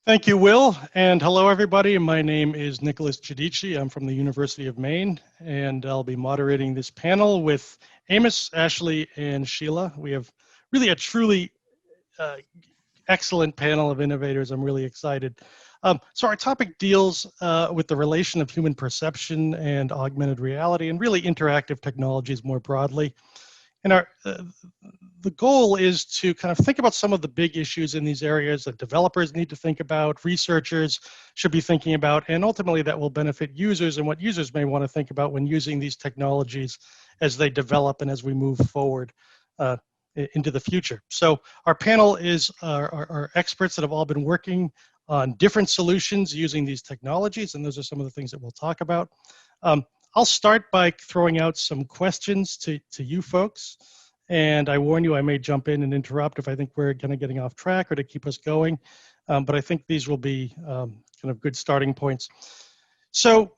Thank you, Will, and hello, everybody. My name is Nicholas Giudice. I'm from the University of Maine, and I'll be moderating this panel with Amos, Ashley, and Sheila. We have really a truly excellent panel of innovators. I'm really excited. So our topic deals with the relation of human perception and augmented reality and really interactive technologies more broadly. And the goal is to kind of think about some of the big issues in these areas that developers need to think about, researchers should be thinking about, and ultimately that will benefit users and what users may want to think about when using these technologies as they develop and as we move forward into the future. So our panel is our experts that have all been working on different solutions using these technologies, and those are some of the things that we'll talk about. I'll start by throwing out some questions to you folks. And I warn you, I may jump in and interrupt if I think we're kind of getting off track or to keep us going. But I think these will be kind of good starting points. So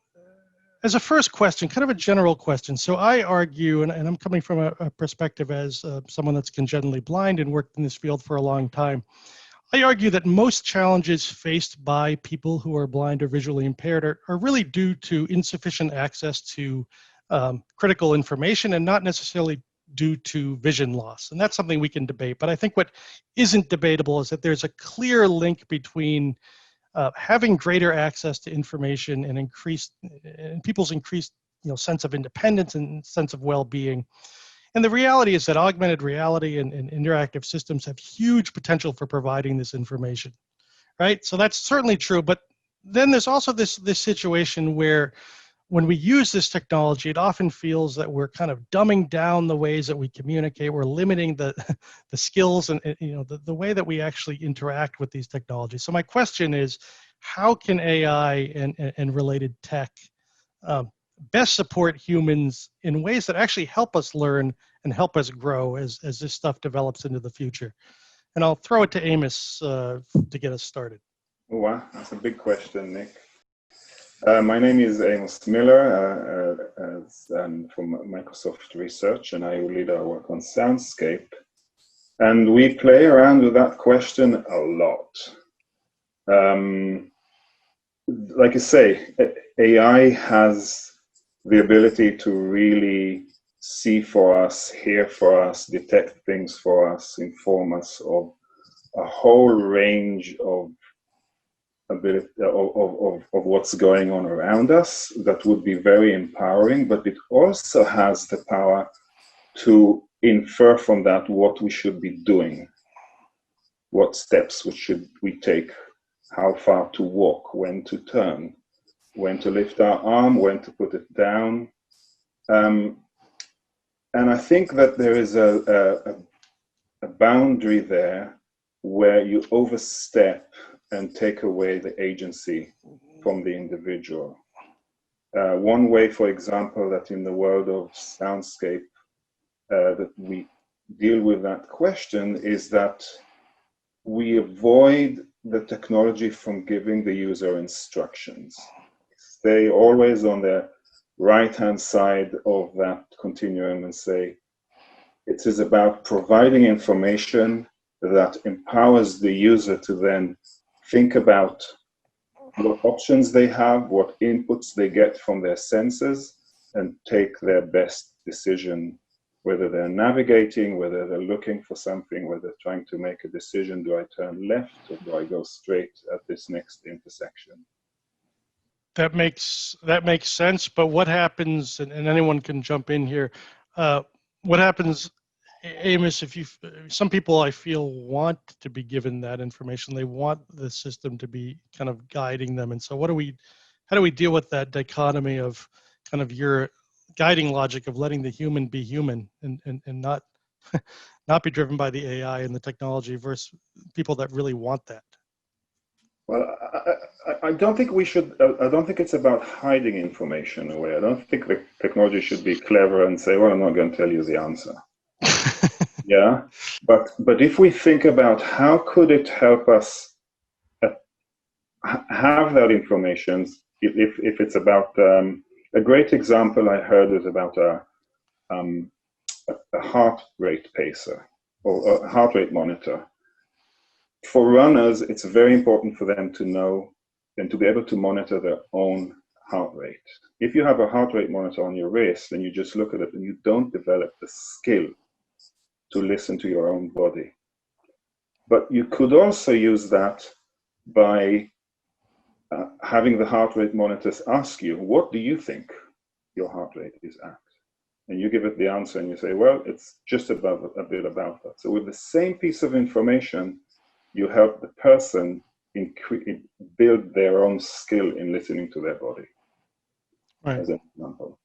as a first question, kind of a general question. So I argue, and I'm coming from a perspective as someone that's congenitally blind and worked in this field for a long time. I argue that most challenges faced by people who are blind or visually impaired are really due to insufficient access to critical information and not necessarily due to vision loss. And that's something we can debate. But I think what isn't debatable is that there's a clear link between having greater access to information and people's increased sense of independence and sense of well-being. And the reality is that augmented reality and interactive systems have huge potential for providing this information, right? So that's certainly true. But then there's also this situation where when we use this technology, it often feels that we're kind of dumbing down the ways that we communicate. We're limiting the skills and the way that we actually interact with these technologies. So my question is, how can AI and related tech best support humans in ways that actually help us learn and help us grow as this stuff develops into the future? And I'll throw it to Amos to get us started. Oh, wow, that's a big question, Nick. My name is Amos Miller. I'm from Microsoft Research, and I lead our work on Soundscape. And we play around with that question a lot. Like you say, AI has the ability to really see for us, hear for us, detect things for us, inform us of a whole range of ability of what's going on around us that would be very empowering, but it also has the power to infer from that what we should be doing, what steps should we take, how far to walk, when to turn, when to lift our arm, when to put it down. And I think that there is a boundary there where you overstep and take away the agency from the individual. One way, for example, that in the world of Soundscape that we deal with that question is that we avoid the technology from giving the user instructions. Stay always on the right-hand side of that continuum and say, it is about providing information that empowers the user to then think about what options they have, what inputs they get from their senses, and take their best decision, whether they're navigating, whether they're looking for something, whether they're trying to make a decision, do I turn left or do I go straight at this next intersection? That makes sense, but what happens, and anyone can jump in here, what happens, Amos, some people I feel want to be given that information, they want the system to be kind of guiding them, and so how do we deal with that dichotomy of kind of your guiding logic of letting the human be human and not not be driven by the AI and the technology versus people that really want that? Well, I don't think we should, I don't think it's about hiding information away. I don't think the technology should be clever and say, well, I'm not going to tell you the answer. Yeah, but if we think about how could it help us have that information, if it's about, a great example I heard was about a heart rate pacer or a heart rate monitor. For runners, it's very important for them to know and to be able to monitor their own heart rate. If you have a heart rate monitor on your wrist and you just look at it and you don't develop the skill to listen to your own body. But you could also use that by having the heart rate monitors ask you, what do you think your heart rate is at? And you give it the answer and you say, well, it's just above a bit about that. So with the same piece of information, you help the person build their own skill in listening to their body. Right. As an example.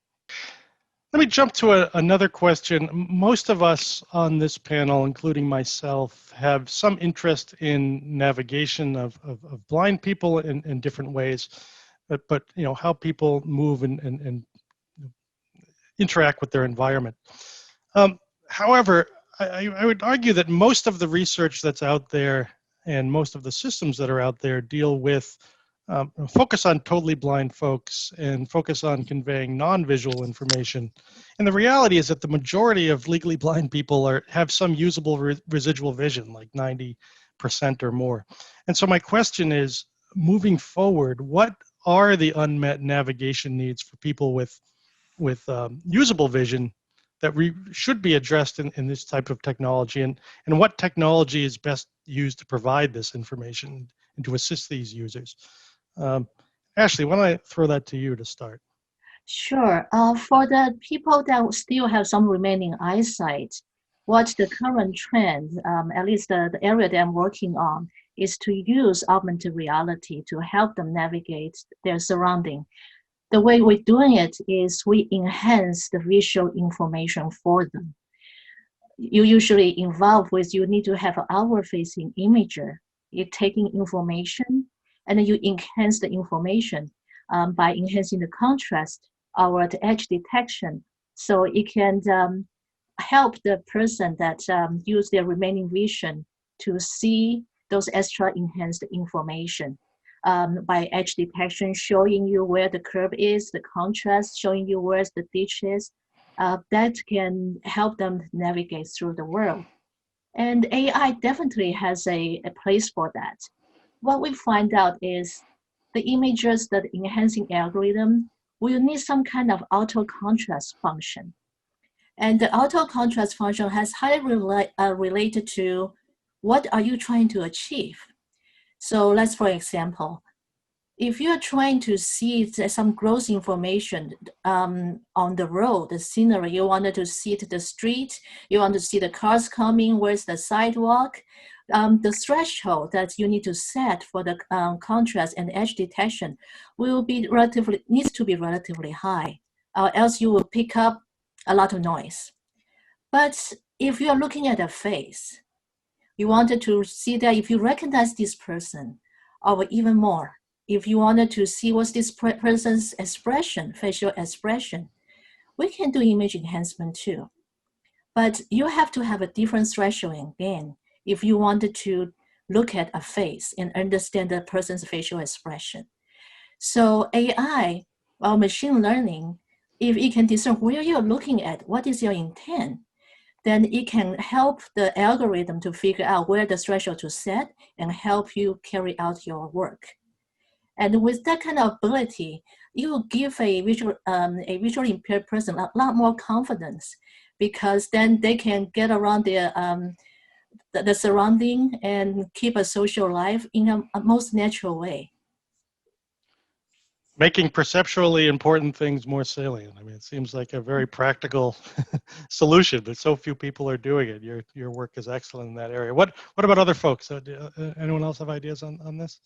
Let me jump to another question. Most of us on this panel, including myself, have some interest in navigation of blind people in different ways, but you know, how people move and interact with their environment. However, I would argue that most of the research that's out there and most of the systems that are out there deal with focus on totally blind folks and focus on conveying non-visual information. And the reality is that the majority of legally blind people have some usable residual vision, like 90% or more. And so my question is, moving forward, what are the unmet navigation needs for people with usable vision that should be addressed in this type of technology, and what technology is best used to provide this information and to assist these users? Ashley, why don't I throw that to you to start? Sure. For the people that still have some remaining eyesight, what the current trend, at least the area that I'm working on, is to use augmented reality to help them navigate their surrounding. The way we're doing it is we enhance the visual information for them. You usually involve with, you need to have an outward-facing imager. You're taking information and then you enhance the information by enhancing the contrast or the edge detection. So it can help the person that use their remaining vision to see those extra enhanced information. By edge detection, showing you where the curve is, the contrast, showing you where the ditch is, that can help them navigate through the world. And AI definitely has a place for that. What we find out is the images that enhancing algorithm will need some kind of auto contrast function. And the auto contrast function has highly related to what are you trying to achieve. So let's, for example, if you're trying to see some gross information on the road, the scenery, you wanted to see the street, you want to see the cars coming, where's the sidewalk, the threshold that you need to set for the contrast and edge detection needs to be relatively high, else you will pick up a lot of noise. But if you're looking at a face, you wanted to see that if you recognize this person, or even more, if you wanted to see what's this person's expression, facial expression, we can do image enhancement too. But you have to have a different threshold again if you wanted to look at a face and understand the person's facial expression. So AI, or machine learning, if it can discern where you're looking at, what is your intent, then it can help the algorithm to figure out where the threshold to set and help you carry out your work. And with that kind of ability, it will give a visually impaired person a lot more confidence, because then they can get around their the surrounding and keep a social life in a most natural way. Making perceptually important things more salient. I mean, it seems like a very practical solution, but so few people are doing it. Your work is excellent in that area. What about other folks? Anyone else have ideas on this?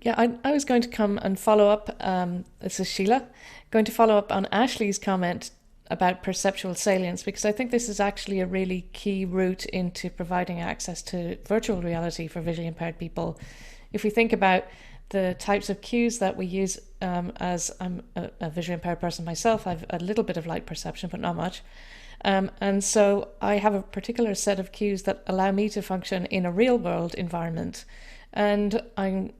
Yeah, I was going to come and follow up. This is Sheila, going to follow up on Ashley's comment about perceptual salience, because I think this is actually a really key route into providing access to virtual reality for visually impaired people. If we think about the types of cues that we use, as I'm a visually impaired person myself, I've a little bit of light perception, but not much. And so I have a particular set of cues that allow me to function in a real world environment. And I'm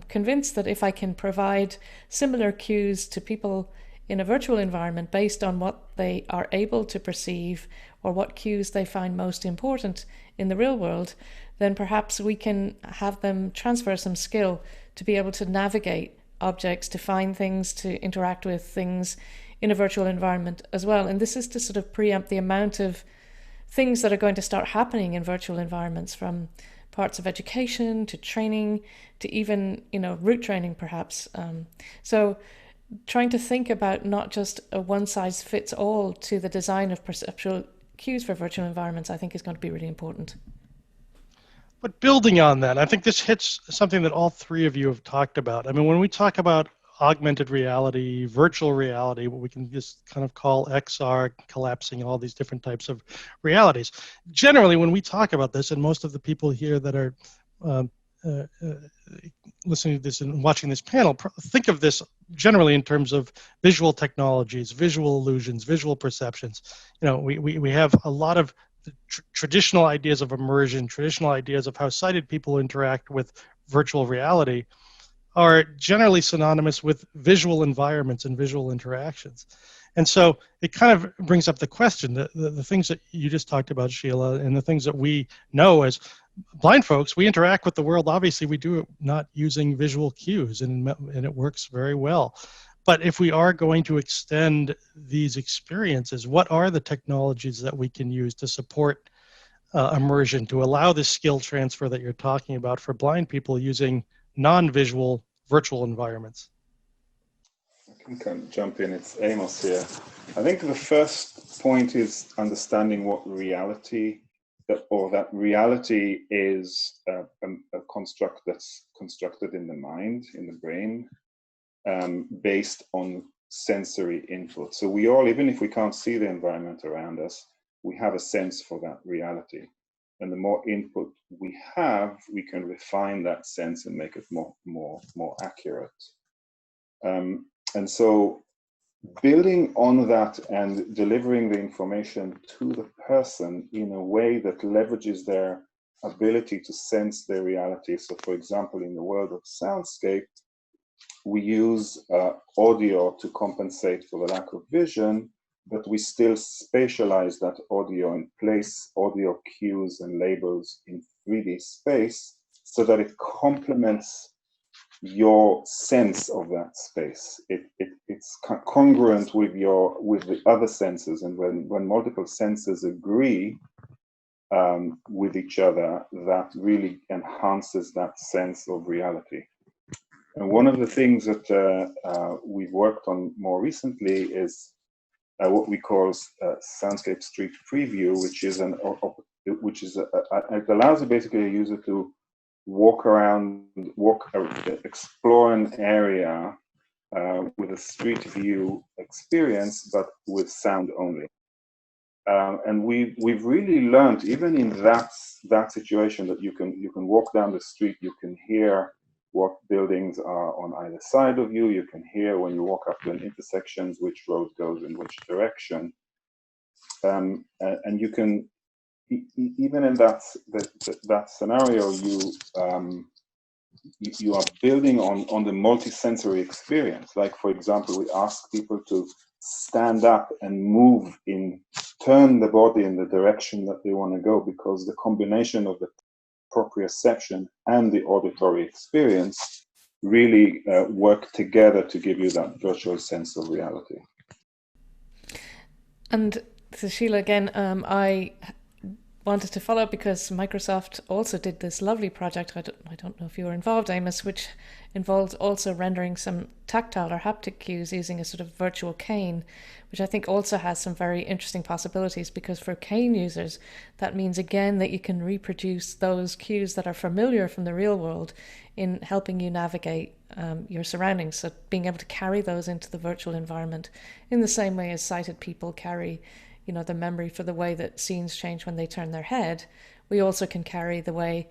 convinced that if I can provide similar cues to people in a virtual environment based on what they are able to perceive or what cues they find most important in the real world, then perhaps we can have them transfer some skill to be able to navigate objects, to find things, to interact with things in a virtual environment as well. And this is to sort of preempt the amount of things that are going to start happening in virtual environments, from parts of education to training to even, route training perhaps. So trying to think about not just a one-size-fits-all to the design of perceptual cues for virtual environments, I think is going to be really important. But building on that, I think this hits something that all three of you have talked about. I mean, when we talk about augmented reality, virtual reality, what we can just kind of call XR, collapsing all these different types of realities. Generally, when we talk about this, and most of the people here that are listening to this and watching this panel, think of this generally in terms of visual technologies, visual illusions, visual perceptions. We have a lot of traditional ideas of immersion, traditional ideas of how sighted people interact with virtual reality are generally synonymous with visual environments and visual interactions. And so it kind of brings up the question, the things that you just talked about, Sheila, and the things that we know as blind folks, we interact with the world. Obviously, we do it not using visual cues, and it works very well. But if we are going to extend these experiences, what are the technologies that we can use to support immersion, to allow this skill transfer that you're talking about for blind people using non-visual virtual environments? I can jump in. It's Amos here. I think the first point is understanding what reality, that reality is a construct that's constructed in the mind, in the brain, based on sensory input. So we all, even if we can't see the environment around us, we have a sense for that reality. And the more input we have, we can refine that sense and make it more accurate. And so building on that and delivering the information to the person in a way that leverages their ability to sense their reality. So for example, in the world of soundscape, we use audio to compensate for the lack of vision, but we still spatialize that audio and place audio cues and labels in 3D space so that it complements your sense of that space. It's congruent with the other senses, and when multiple senses agree with each other, that really enhances that sense of reality. And one of the things that we've worked on more recently is what we call Soundscape Street Preview, it allows basically a user to explore an area with a street view experience, but with sound only. And we've really learned, even in that situation, that you can walk down the street, you can hear what buildings are on either side of you. You can hear when you walk up to an intersection which road goes in which direction, and you can even in that scenario, you are building on the multisensory experience. Like for example, we ask people to stand up and turn the body in the direction that they want to go, because the combination of the proprioception and the auditory experience really work together to give you that virtual sense of reality. And so Sheila, again, I wanted to follow up because Microsoft also did this lovely project, I don't know if you were involved, Amos, which involved also rendering some tactile or haptic cues using a sort of virtual cane, which I think also has some very interesting possibilities, because for cane users, that means again that you can reproduce those cues that are familiar from the real world in helping you navigate your surroundings. So being able to carry those into the virtual environment in the same way as sighted people carry the memory for the way that scenes change when they turn their head, we also can carry the way,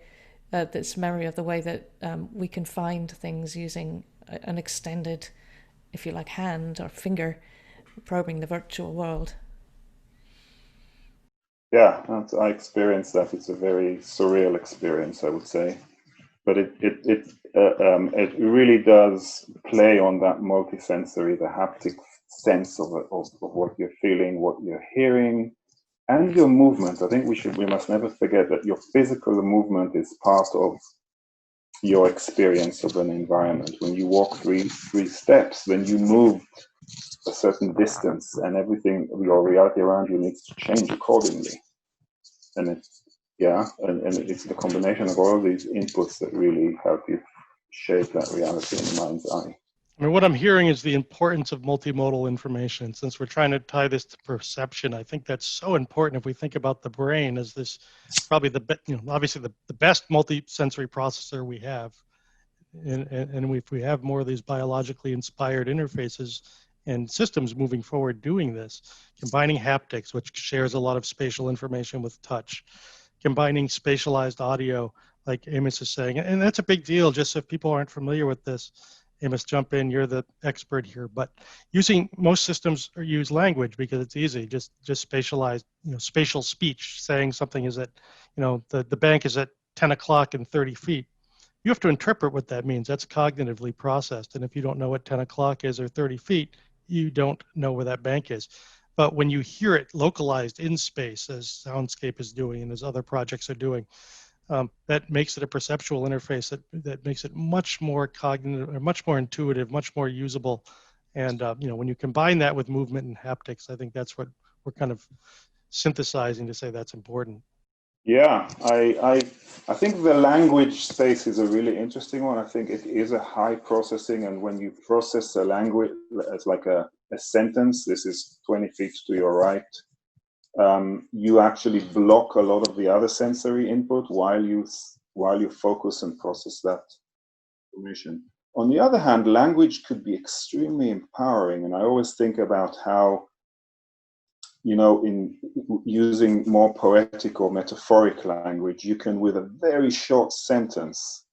this memory of the way that we can find things using an extended, if you like, hand or finger probing the virtual world. Yeah, I experienced that. It's a very surreal experience, I would say. But it really does play on that multisensory, the haptic sense of what you're feeling, what you're hearing, and your movement. I think we must never forget that your physical movement is part of your experience of an environment. When you walk three steps, then you move a certain distance, and everything, your reality around you needs to change accordingly. And it's it's the combination of all of these inputs that really help you shape that reality in the mind's eye. I mean, what I'm hearing is the importance of multimodal information. Since we're trying to tie this to perception, I think that's so important. If we think about the brain as this, probably obviously the best multi-sensory processor we have, and if we have more of these biologically inspired interfaces and systems moving forward doing this, combining haptics, which shares a lot of spatial information with touch, combining spatialized audio, like Amos is saying, and that's a big deal. Just if people aren't familiar with this, Amos, jump in. You're the expert here. But most systems use language because it's easy. Just spatialized, spatial speech, saying something is at, the bank is at 10 o'clock and 30 feet. You have to interpret what that means. That's cognitively processed. And if you don't know what 10 o'clock is or 30 feet, you don't know where that bank is. But when you hear it localized in space, as Soundscape is doing and as other projects are doing, that makes it a perceptual interface that makes it much more cognitive, much more intuitive, much more usable. And when you combine that with movement and haptics, I think that's what we're kind of synthesizing to say that's important. Yeah, I think the language space is a really interesting one. I think it is a high processing, and when you process a language as like a sentence, this is 20 feet to your right, you actually block a lot of the other sensory input while you focus and process that information. On the other hand, language could be extremely empowering, and I always think about how, in using more poetic or metaphoric language, you can, with a very short sentence,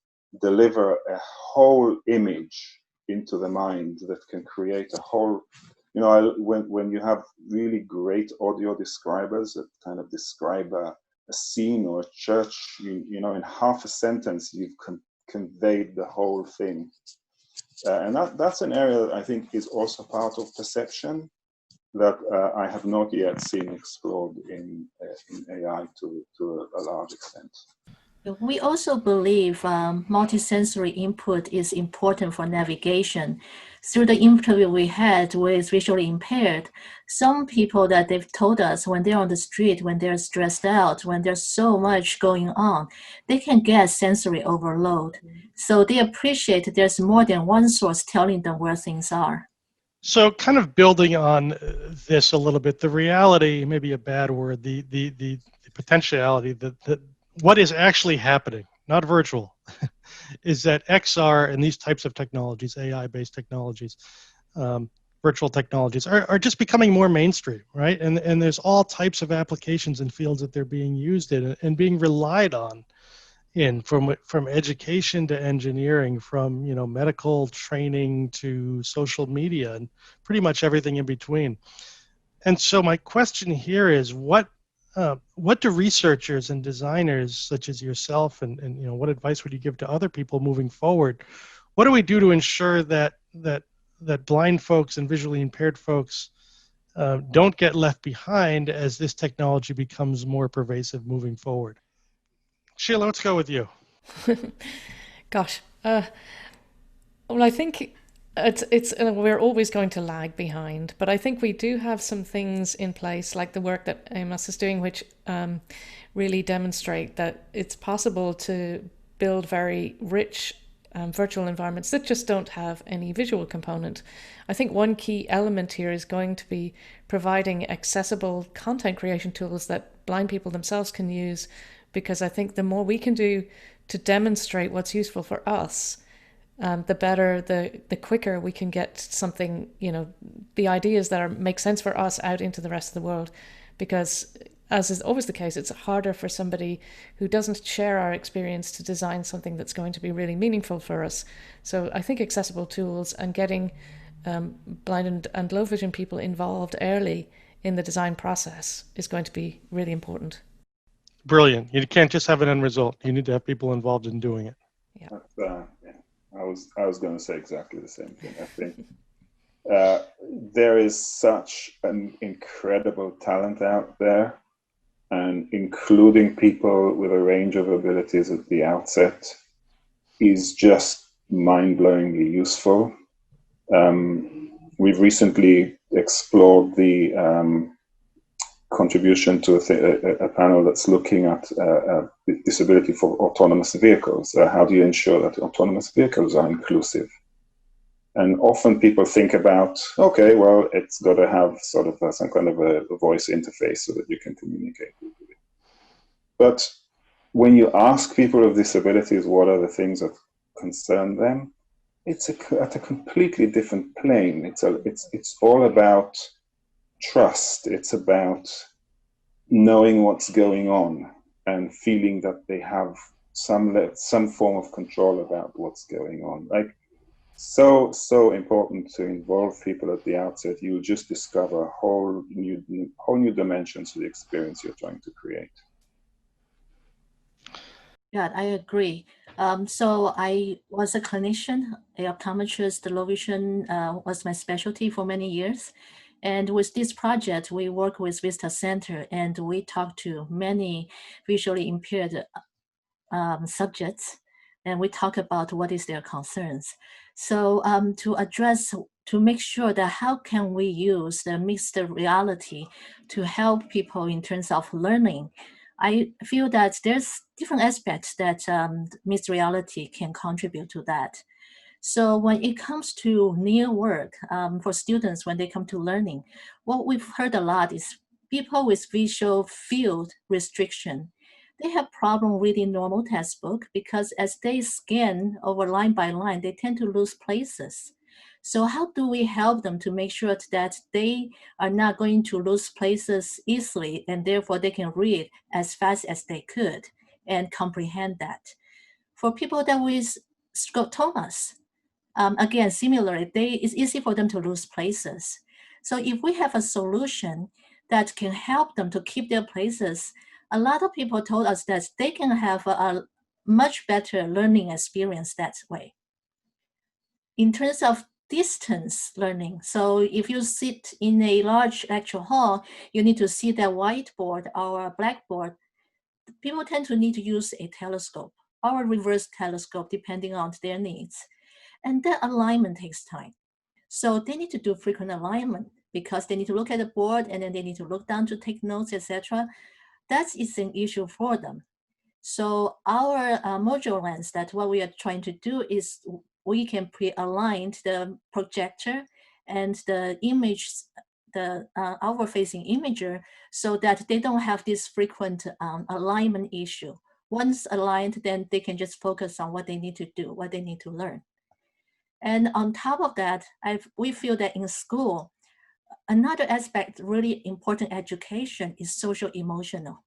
deliver a whole image into the mind that can create a whole, when you have really great audio describers that kind of describe a scene or a church, in half a sentence, you've conveyed the whole thing. And that's an area that I think is also part of perception that I have not yet seen explored in AI to a large extent. We also believe multisensory input is important for navigation. Through the interview we had with visually impaired, some people that they've told us when they're on the street, when they're stressed out, when there's so much going on, they can get sensory overload. So they appreciate there's more than one source telling them where things are. So kind of building on this a little bit, the reality, maybe a bad word, the potentiality, that what is actually happening, not virtual, is that XR and these types of technologies, AI-based technologies, virtual technologies, are just becoming more mainstream, right? And there's all types of applications and fields that they're being used in and being relied on from education to engineering, from medical training to social media and pretty much everything in between. And so my question here is, what do researchers and designers such as yourself and what advice would you give to other people moving forward? What do we do to ensure that blind folks and visually impaired folks don't get left behind as this technology becomes more pervasive moving forward? Sheila, let's go with you. Gosh, well, I think it's we're always going to lag behind, but I think we do have some things in place, like the work that Amos is doing, which really demonstrate that it's possible to build very rich virtual environments that just don't have any visual component. I think one key element here is going to be providing accessible content creation tools that blind people themselves can use, because I think the more we can do to demonstrate what's useful for us, the better, the quicker we can get something, the ideas that make sense for us out into the rest of the world. Because as is always the case, it's harder for somebody who doesn't share our experience to design something that's going to be really meaningful for us. So I think accessible tools and getting blind and low vision people involved early in the design process is going to be really important. Brilliant. You can't just have an end result. You need to have people involved in doing it. Yeah. I was going to say exactly the same thing. I think there is such an incredible talent out there and including people with a range of abilities at the outset is just mind-blowingly useful. We've recently explored the contribution to a panel that's looking at disability for autonomous vehicles. How do you ensure that autonomous vehicles are inclusive? And often people think about, okay, well, it's got to have sort of some kind of a voice interface so that you can communicate with it. But when you ask people with disabilities what are the things that concern them, it's at a completely different plane. It's all about trust. It's about knowing what's going on and feeling that they have some form of control about what's going on. Like, so important to involve people at the outset. You'll just discover whole new dimensions to the experience you're trying to create. Yeah, I agree. So I was a clinician, a optometrist. Low vision was my specialty for many years. And with this project, we work with Vista Center, and we talk to many visually impaired subjects, and we talk about what is their concerns. So to make sure that how can we use the mixed reality to help people in terms of learning, I feel that there's different aspects that mixed reality can contribute to that. So when it comes to near work for students, when they come to learning, what we've heard a lot is people with visual field restriction, they have problem reading normal textbook because as they scan over line by line, they tend to lose places. So how do we help them to make sure that they are not going to lose places easily and therefore they can read as fast as they could and comprehend that? For people that with scotomas, again, similarly, it's easy for them to lose places. So if we have a solution that can help them to keep their places, a lot of people told us that they can have a much better learning experience that way. In terms of distance learning, so if you sit in a large lecture hall, you need to see that whiteboard or blackboard. People tend to need to use a telescope or a reverse telescope depending on their needs. And that alignment takes time. So they need to do frequent alignment because they need to look at the board and then they need to look down to take notes, etc. That is an issue for them. So our Mojo lens, that what we are trying to do is we can pre-align the projector and the image, the outward-facing imager, so that they don't have this frequent alignment issue. Once aligned, then they can just focus on what they need to do, what they need to learn. And on top of that, we feel that in school, another aspect, really important education is social emotional.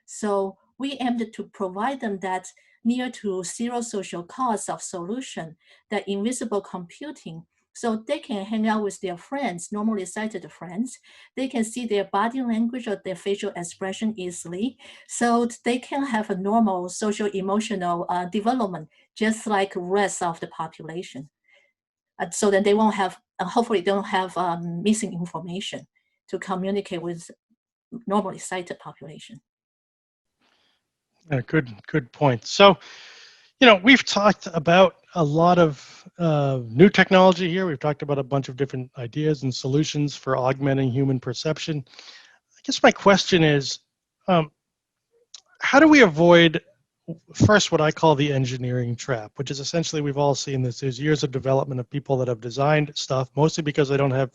So we aimed to provide them that near to zero social cost of solution, that invisible computing, so they can hang out with their friends, normally sighted friends. They can see their body language or their facial expression easily. So they can have a normal social emotional development, just like rest of the population. So that they won't have, hopefully they don't have missing information to communicate with normally sighted population. Yeah, good point. So, we've talked about a lot of new technology here. We've talked about a bunch of different ideas and solutions for augmenting human perception. I guess my question is, how do we avoid, first, what I call the engineering trap, which is essentially, we've all seen this. There's years of development of people that have designed stuff, mostly because they don't have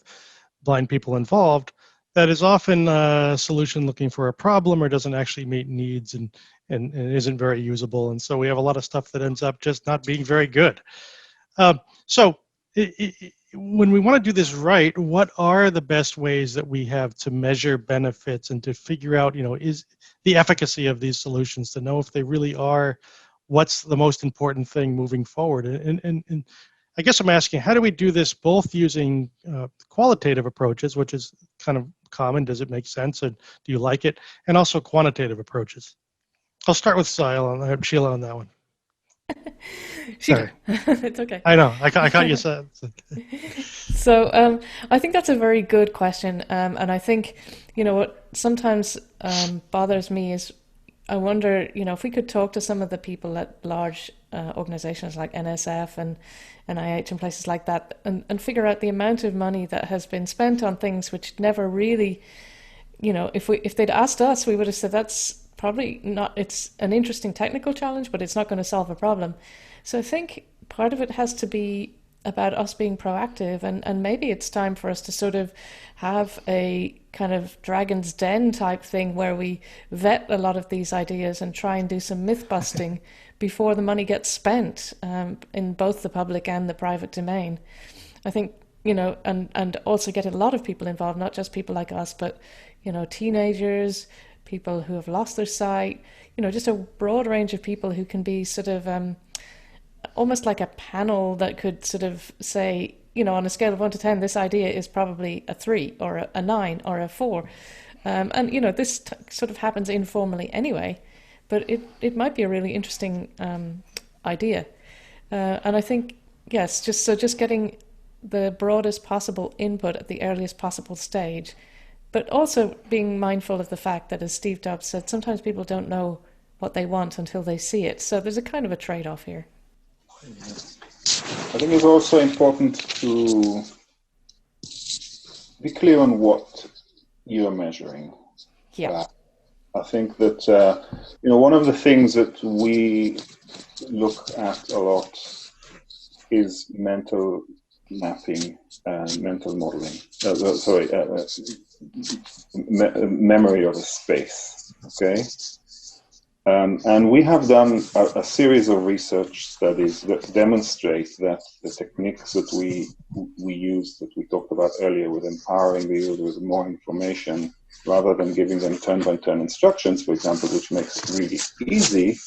blind people involved, that is often a solution looking for a problem or doesn't actually meet needs and isn't very usable. And so we have a lot of stuff that ends up just not being very good. So when we want to do this right, what are the best ways that we have to measure benefits and to figure out, is the efficacy of these solutions, to know if they really are, what's the most important thing moving forward? And I guess I'm asking, how do we do this both using qualitative approaches, which is kind of common, does it make sense, and do you like it, and also quantitative approaches? I'll start with Sile and Sheila on that one. Sheila, it's okay. I know, I caught you said. So I think that's a very good question. And I think, what sometimes bothers me is I wonder, if we could talk to some of the people at large organizations like NSF and NIH and places like that and figure out the amount of money that has been spent on things which never really, if they'd asked us, we would have said that's probably not, it's an interesting technical challenge, but it's not going to solve a problem. So I think part of it has to be about us being proactive, and maybe it's time for us to sort of have a kind of Dragon's Den type thing where we vet a lot of these ideas and try and do some myth busting before the money gets spent in both the public and the private domain. I think, and also get a lot of people involved, not just people like us, but, teenagers, people who have lost their sight, just a broad range of people who can be sort of almost like a panel that could sort of say, on a scale of 1 to 10, this idea is probably a 3 or a 9 or a 4. And, this sort of happens informally anyway, but it might be a really interesting idea. And I think, yes, just getting the broadest possible input at the earliest possible stage, but also being mindful of the fact that, as Steve Jobs said, sometimes people don't know what they want until they see it. So there's a kind of a trade-off here. I think it's also important to be clear on what you're measuring. Yeah. I think that, one of the things that we look at a lot is mental mapping and mental modeling. Memory of a space, okay? And we have done a series of research studies that demonstrate that the techniques that we use, that we talked about earlier, with empowering the user with more information, rather than giving them turn-by-turn instructions, for example, which makes it really easy,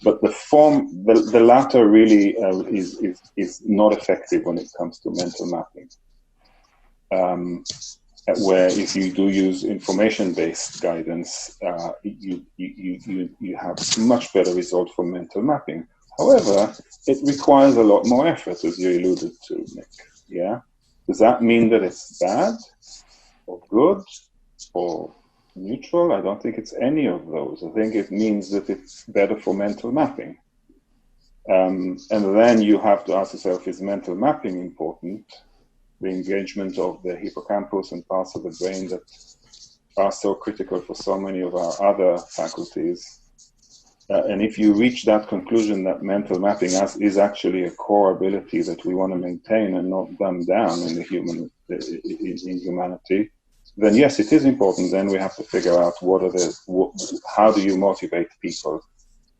but the latter really is not effective when it comes to mental mapping. Where if you do use information-based guidance, you have much better result for mental mapping. However, it requires a lot more effort, as you alluded to, Nick. Yeah, does that mean that it's bad or good or neutral? I don't think it's any of those. I think it means that it's better for mental mapping. And then you have to ask yourself, is mental mapping important? The engagement of the hippocampus and parts of the brain that are so critical for so many of our other faculties. And if you reach that conclusion that mental mapping is actually a core ability that we want to maintain and not dumb down in in humanity, then yes, it is important. Then we have to figure out how do you motivate people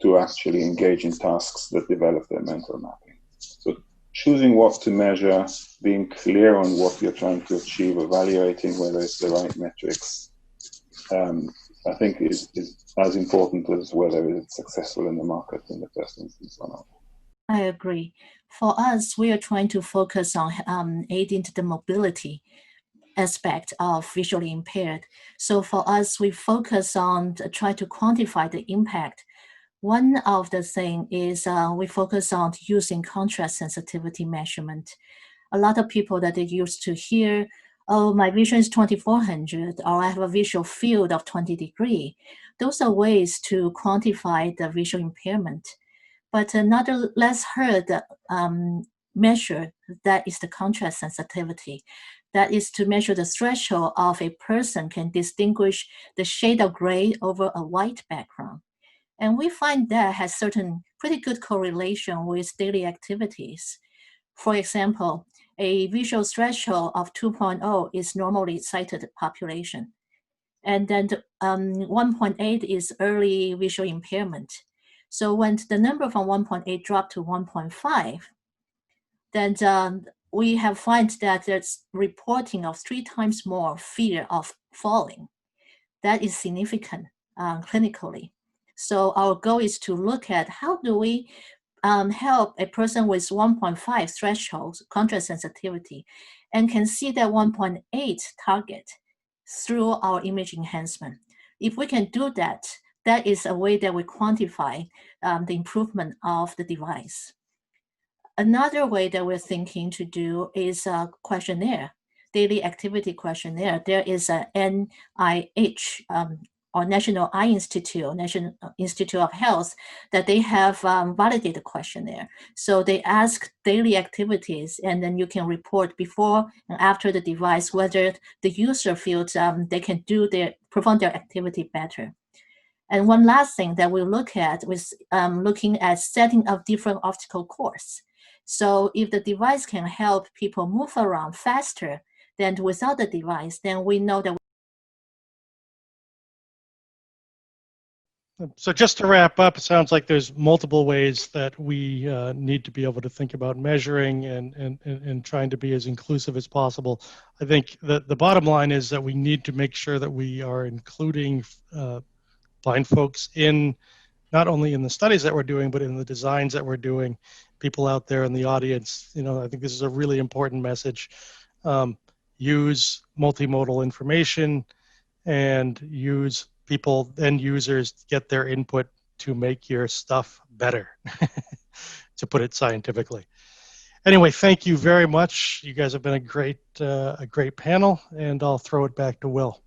to actually engage in tasks that develop their mental mapping. So choosing what to measure, being clear on what you're trying to achieve, evaluating whether it's the right metrics, I think is as important as whether it's successful in the market in the first instance or not. I agree. For us, we are trying to focus on aiding the mobility aspect of visually impaired. So for us, we focus on trying to quantify the impact. One of the things is we focus on using contrast sensitivity measurement. A lot of people that they used to hear, oh, my vision is 2400, or I have a visual field of 20 degrees. Those are ways to quantify the visual impairment. But another less heard measure, that is the contrast sensitivity. That is to measure the threshold of a person can distinguish the shade of gray over a white background. And we find that has certain pretty good correlation with daily activities. For example, a visual threshold of 2.0 is normally sighted population. And then 1.8 is early visual impairment. So when the number from 1.8 dropped to 1.5, then we have found that there's reporting of 3 times more fear of falling. That is significant clinically. So our goal is to look at how do we help a person with 1.5 threshold contrast sensitivity and can see that 1.8 target through our image enhancement. If we can do that, that is a way that we quantify the improvement of the device. another way that we're thinking to do is a questionnaire, daily activity questionnaire. There is a NIH, or National Eye Institute, National Institute of Health, that they have validated questionnaire. So they ask daily activities, and then you can report before and after the device whether the user feels they can perform their activity better. And one last thing that we look at was looking at setting up different obstacle course. So if the device can help people move around faster than without the device, then we know that. So just to wrap up, it sounds like there's multiple ways that we need to be able to think about measuring and trying to be as inclusive as possible. I think the bottom line is that we need to make sure that we are including blind folks in not only in the studies that we're doing, but in the designs that we're doing. People out there in the audience, I think this is a really important message. Use multimodal information and use end users to get their input to make your stuff better, to put it scientifically. Anyway, thank you very much. You guys have been a great panel, and I'll throw it back to Will.